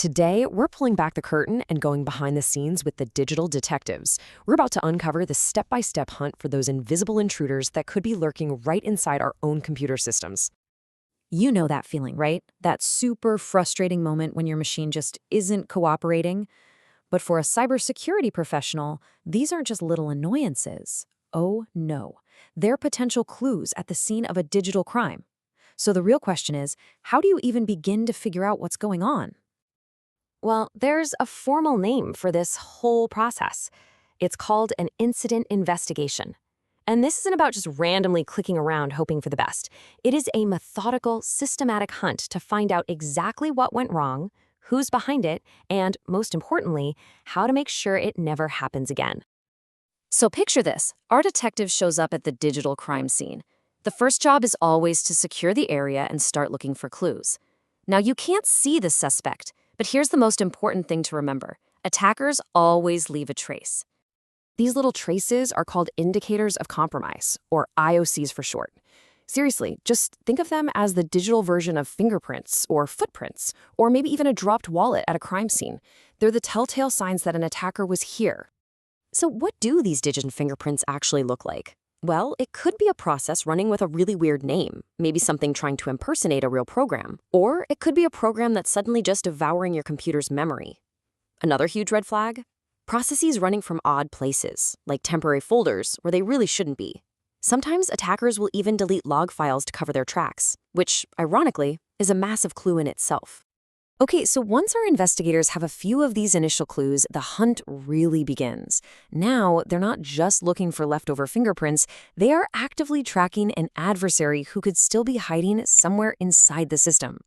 Today, we're pulling back the curtain and going behind the scenes with the digital detectives. We're about to uncover the step-by-step hunt for those invisible intruders that could be lurking right inside our own computer systems. You know that feeling, right? That super frustrating moment when your machine just isn't cooperating. But for a cybersecurity professional, these aren't just little annoyances. Oh no, they're potential clues at the scene of a digital crime. So the real question is, how do you even begin to figure out what's going on? Well, there's a formal name for this whole process. It's called an incident investigation. And this isn't about just randomly clicking around hoping for the best. It is a methodical, systematic hunt to find out exactly what went wrong, who's behind it, and, most importantly, how to make sure it never happens again. So picture this. Our detective shows up at the digital crime scene. The first job is always to secure the area and start looking for clues. Now, you can't see the suspect, but here's the most important thing to remember. Attackers always leave a trace. These little traces are called indicators of compromise, or IOCs for short. Seriously, just think of them as the digital version of fingerprints or footprints, or maybe even a dropped wallet at a crime scene. They're the telltale signs that an attacker was here. So what do these digital fingerprints actually look like? Well, it could be a process running with a really weird name, maybe something trying to impersonate a real program, or it could be a program that's suddenly just devouring your computer's memory. Another huge red flag? Processes running from odd places, like temporary folders where they really shouldn't be. Sometimes attackers will even delete log files to cover their tracks, which, ironically, is a massive clue in itself. Okay, so once our investigators have a few of these initial clues, the hunt really begins. Now, they're not just looking for leftover fingerprints, they are actively tracking an adversary who could still be hiding somewhere inside the system.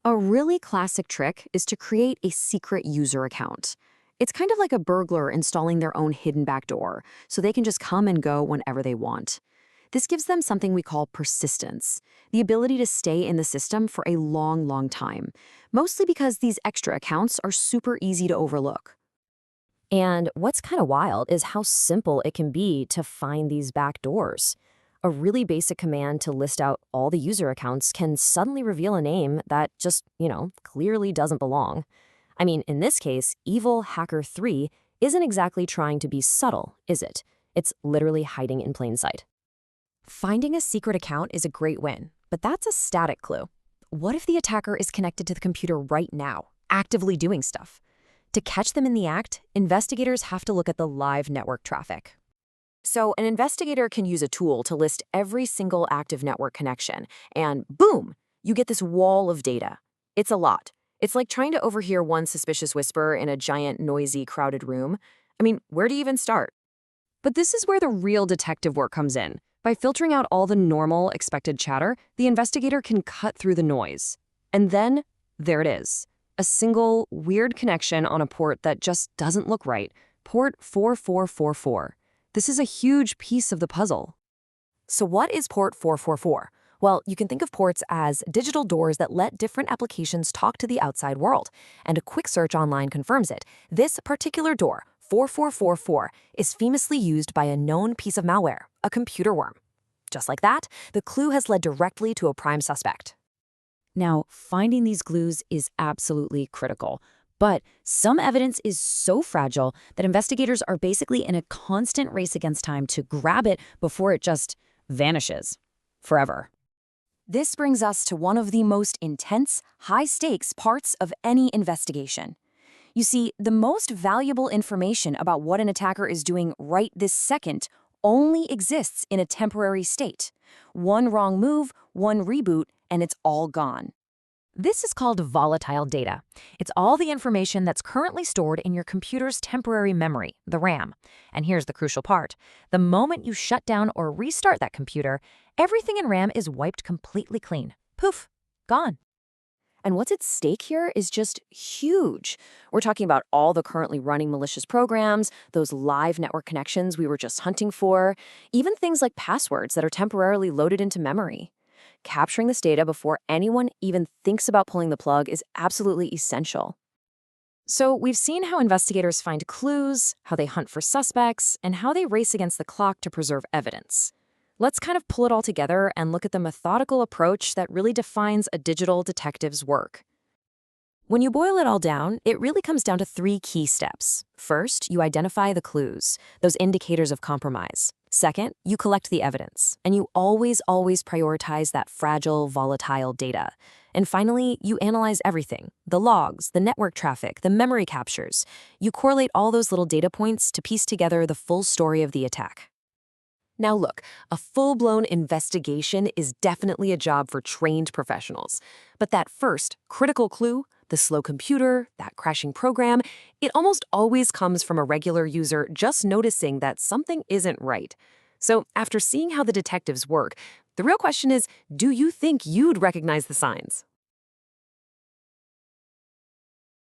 A really classic trick is to create a secret user account. It's kind of like a burglar installing their own hidden backdoor, so they can just come and go whenever they want. This gives them something we call persistence, the ability to stay in the system for a long, long time, mostly because these extra accounts are super easy to overlook. And what's kind of wild is how simple it can be to find these backdoors. A really basic command to list out all the user accounts can suddenly reveal a name that just, clearly doesn't belong. I mean, in this case, Evil Hacker 3 isn't exactly trying to be subtle, is it? It's literally hiding in plain sight. Finding a secret account is a great win, but that's a static clue. What if the attacker is connected to the computer right now, actively doing stuff? To catch them in the act, investigators have to look at the live network traffic. So an investigator can use a tool to list every single active network connection, and boom, you get this wall of data. It's a lot. It's like trying to overhear one suspicious whisper in a giant, noisy, crowded room. I mean, where do you even start? But this is where the real detective work comes in. By filtering out all the normal, expected chatter, the investigator can cut through the noise. And then, there it is. A single, weird connection on a port that just doesn't look right. Port 4444. This is a huge piece of the puzzle. So what is port 444? Well, you can think of ports as digital doors that let different applications talk to the outside world. And a quick search online confirms it. This particular door, 4444, is famously used by a known piece of malware, a computer worm. Just like that, the clue has led directly to a prime suspect. Now, finding these clues is absolutely critical. But some evidence is so fragile that investigators are basically in a constant race against time to grab it before it just vanishes forever. This brings us to one of the most intense, high-stakes parts of any investigation. You see, the most valuable information about what an attacker is doing right this second only exists in a temporary state. One wrong move, one reboot, and it's all gone. This is called volatile data. It's all the information that's currently stored in your computer's temporary memory, the RAM. And here's the crucial part. The moment you shut down or restart that computer, everything in RAM is wiped completely clean. Poof, gone. And what's at stake here is just huge. We're talking about all the currently running malicious programs, those live network connections we were just hunting for, even things like passwords that are temporarily loaded into memory. Capturing this data before anyone even thinks about pulling the plug is absolutely essential. So we've seen how investigators find clues, how they hunt for suspects, and how they race against the clock to preserve evidence. Let's kind of pull it all together and look at the methodical approach that really defines a digital detective's work. When you boil it all down, it really comes down to 3 key steps. First, you identify the clues, those indicators of compromise. Second, you collect the evidence, and you always prioritize that fragile, volatile data. And finally, you analyze everything, the logs, the network traffic, the memory captures. You correlate all those little data points to piece together the full story of the attack. Now look, a full-blown investigation is definitely a job for trained professionals. But that first, critical clue, the slow computer, that crashing program, it almost always comes from a regular user just noticing that something isn't right. So after seeing how the detectives work, the real question is, do you think you'd recognize the signs?